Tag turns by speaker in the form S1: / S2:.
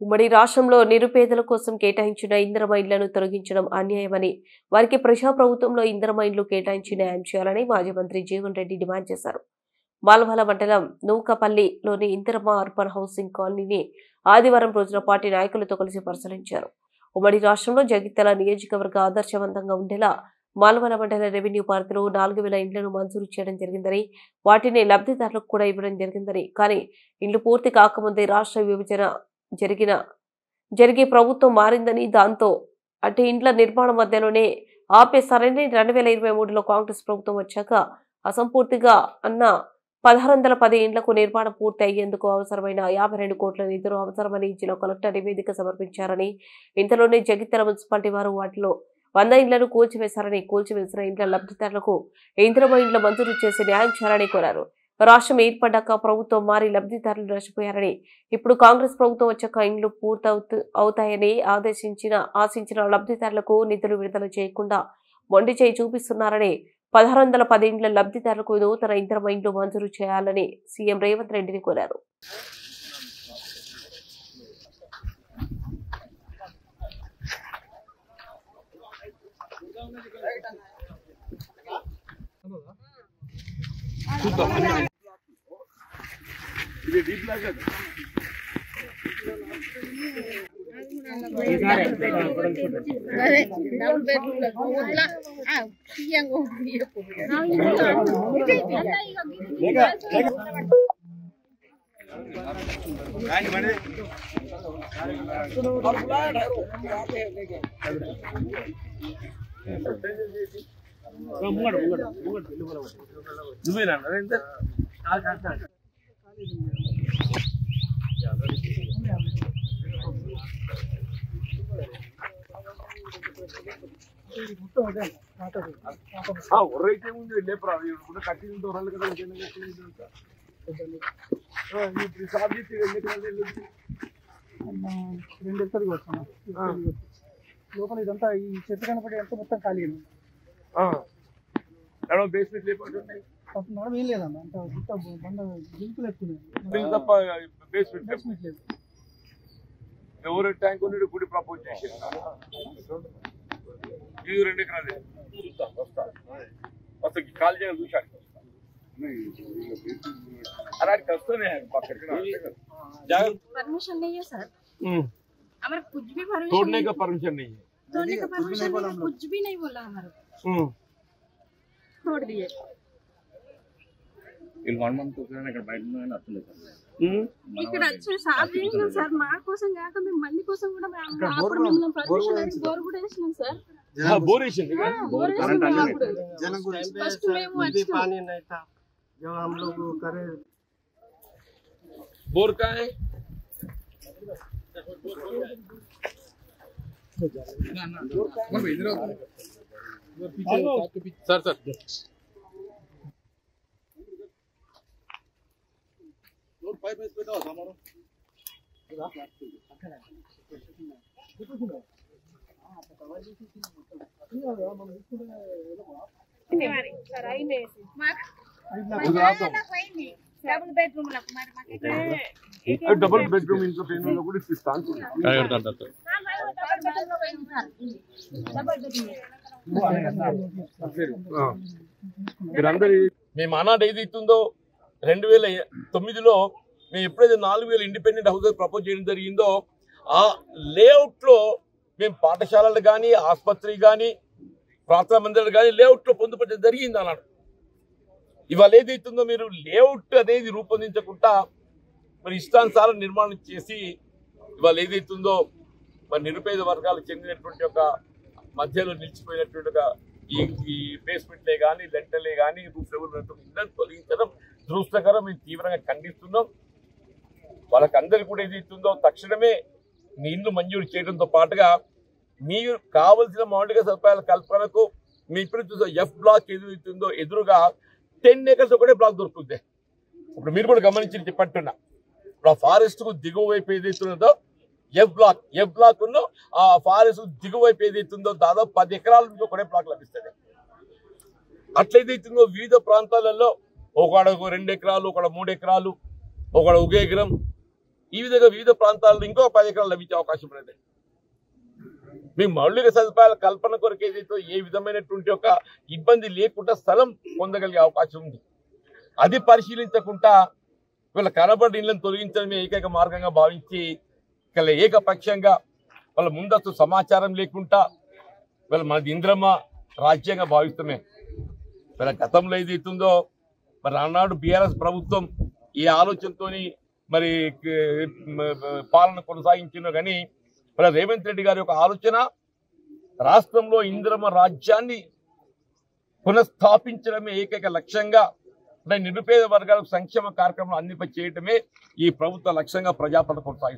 S1: ఉమ్మడి రాష్ట్రంలో నిరుపేదల కోసం కేటాయించిన ఇందిరమ్మ ఇళ్లను తొలగించడం అన్యాయమని, వారికి ప్రజాప్రభుత్వంలో ఇందిరమ్మ ఇళ్లు కేటాయించి న్యాయం చేయాలని మాజీ మంత్రి జీవన్ రెడ్డి డిమాండ్ చేశారు. మాలవల మండలం నూకపల్లిలోని ఇందిరమ్మ అర్బన్ హౌసింగ్ కాలనీని ఆదివారం రోజున పార్టీ నాయకులతో కలిసి పరిశీలించారు. ఉమ్మడి రాష్ట్రంలో జగిత్యాల నియోజకవర్గ ఆదర్శవంతంగా ఉండేలా మాలవల మండల రెవెన్యూ పరిధిలో 4000 ఇండ్లను మంజూరు చేయడం జరిగిందని, వాటిని లబ్ధిదారులకు కూడా ఇవ్వడం జరిగిందని, కానీ ఇండ్లు పూర్తి కాకముందే రాష్ట్ర విభజన జరిగే ప్రభుత్వం మారిందని, దాంతో అటు ఇండ్ల నిర్మాణం మధ్యలోనే ఆపేశారని 2023లో కాంగ్రెస్ ప్రభుత్వం వచ్చాక అసంపూర్తిగా అన్న 1610 ఇండ్లకు నిర్మాణం పూర్తి అయ్యేందుకు అవసరమైన 52 కోట్ల నిధులు అవసరమని జిల్లా కలెక్టర్ నివేదిక సమర్పించారని, ఇంతలోనే జగిత్యాల మున్సిపాలిటీ వారు వాటిలో 100 ఇండ్లను కూల్చివేశారని, కూల్చివేసిన ఇండ్ల లబ్ధిదారులకు ఇందిరమ్మ ఇండ్ల మంజూరు చేసి న్యాయం చేయాలని కోరారు. రాష్ట్రం ఏర్పడ్డాక ప్రభుత్వం మారి లబ్ధిదారులు నష్టపోయారని, ఇప్పుడు కాంగ్రెస్ ప్రభుత్వం వచ్చాక ఇండ్లు పూర్తవుతాయని ఆశించిన లబ్ధిదారులకు నిధులు విడుదల చేయకుండా మొండి చేయి చూపిస్తున్నారని, 1610 ఇండ్ల లబ్ధిదారులకు నూతన ఇందిరమ్మ ఇండ్లు మంజూరు చేయాలని సీఎం రేవంత్ రెడ్డిని కోరారు.
S2: లోపల ఇదంతా ఈ చెట్టు కనపడి అంతా మొత్తం ఖాళీ బేస్మెంట్ మేడం ఏం లేదన్న అంత బండ జింకులు ఎక్కున్నాయి బేస్మెంట్ లేదు.
S3: ఎవరు ట్యాంక్ ఉండి గుడి ప్రపోజ్ చేశారు. ఇది 2 ఎకరాలు చూద్దాం వస్తా కాల్ చేయాలి చూశాడు అలాంటి వస్తూనే
S4: परमिशन नहीं है सर, हमारे कुछ भी
S3: तोड़ने का परमिशन नहीं है,
S4: तोड़ने का परमिशन नहीं, कुछ भी नहीं बोला हमारे को, तोड़ दिए. ఇక్కడ వచ్చి సాఫ్ చేసినాం సార్, మా కోసం కాక మేము మంది కోసం కూడా అప్పుడు మిమ్మల్ని పర్మిషన్ అడిగి బోర్ కూడా వేసినాం సార్. ఫస్ట్ మేము
S2: पानी नहीं था जब हम लोग करे
S3: बोर का है सर सर पाइप में बैठा था हमारा डबल बेडरूम इनको ट्रेन में కూడా ఇస్తాను మీరందరూ మేము అనాడు ఏదైతుందో 2009లో మేము ఎప్పుడైతే 4000 ఇండిపెండెంట్ హౌసెస్ ప్రపోజ్ చేయడం జరిగిందో ఆ లేఅవుట్లో మేము పాఠశాలలు కానీ ఆసుపత్రి కానీ ప్రార్థనా మందిరాలు కానీ లేఅవుట్లో పొందుపరచడం జరిగింది అన్నాడు. ఇవాళ ఏదైతుందో మీరు లేఅవుట్ అనేది రూపొందించకుండా మరి ఇష్టానుసారం నిర్మాణం చేసి ఇవాళ ఏదైతుందో మరి నిరుపేద వర్గాలకు చెందినటువంటి ఒక మధ్యలో నిలిచిపోయినటువంటి ఒక ఈ బేస్మెంట్లే కానీ లెంటలే కానీ రూఫ్ లెవెల్ ఇండ్లను తొలగించడం దురదృష్టకరం. మేము తీవ్రంగా ఖండిస్తున్నాం. వాళ్ళకందరికీ కూడా ఏదైతుందో తక్షణమే మీ ఇండ్లు మంజూరు చేయడంతో పాటుగా మీరు కావలసిన మౌలిక సదుపాయాల కల్పనకు మీ ఇప్పుడు చూసే ఎఫ్ బ్లాక్ ఏదైతుందో ఎదురుగా 10 acres ఒకటే బ్లాక్ దొరుకుతుంది. ఇప్పుడు మీరు కూడా గమనించి చెప్పంటున్నా, ఇప్పుడు ఆ ఫారెస్ట్ కు దిగువ వైపు ఏదైతున్నదో ఎఫ్ బ్లాక్ ఉన్న ఆ ఫారెస్ట్ దిగువ వైపు ఏదైతుందో దాదాపు 10 ఎకరాల నుంచి ఒకటే బ్లాక్ లభిస్తుంది. అట్లయితుందో వివిధ ప్రాంతాలలో ఒకడ 2 ఎకరాలు, ఒకడ 3 ఎకరాలు, ఒకడ 1 ఎకరం ఈ విధంగా వివిధ ప్రాంతాల్లో ఇంకో 10 ఎకరాలు లభించే అవకాశం ఉన్నది. మీకు మౌలిక సదుపాయాల కల్పన కొరకు ఏదైతే ఏ విధమైనటువంటి ఒక ఇబ్బంది లేకుండా స్థలం పొందగలిగే అవకాశం ఉంది. అది పరిశీలించకుండా వీళ్ళ కనబడి ఇళ్లను తొలగించడమే ఏకైక మార్గంగా భావించి ఇక్కడ ఏకపక్షంగా వాళ్ళ ముందస్తు సమాచారం లేకుండా వీళ్ళ మనది ఇంద్రమ్మ రాజ్యంగా భావిస్తున్నాయి. వీళ్ళ గతంలో ఏదైతుందో మరి ఆనాడు బీఆర్ఎస్ ప్రభుత్వం ఈ ఆలోచనతో మరి పాలన కొనసాగించినా కానీ మరి రేవంత్ రెడ్డి గారి యొక్క ఆలోచన రాష్ట్రంలో ఇంద్రమ్మ రాజ్యాన్ని పునఃస్థాపించడమే ఏకైక లక్ష్యంగా నిరుపేద వర్గాలకు సంక్షేమ కార్యక్రమాలు అందింప చేయటమే ఈ ప్రభుత్వ లక్ష్యంగా ప్రజాపాలన కొనసాగిస్తుంది.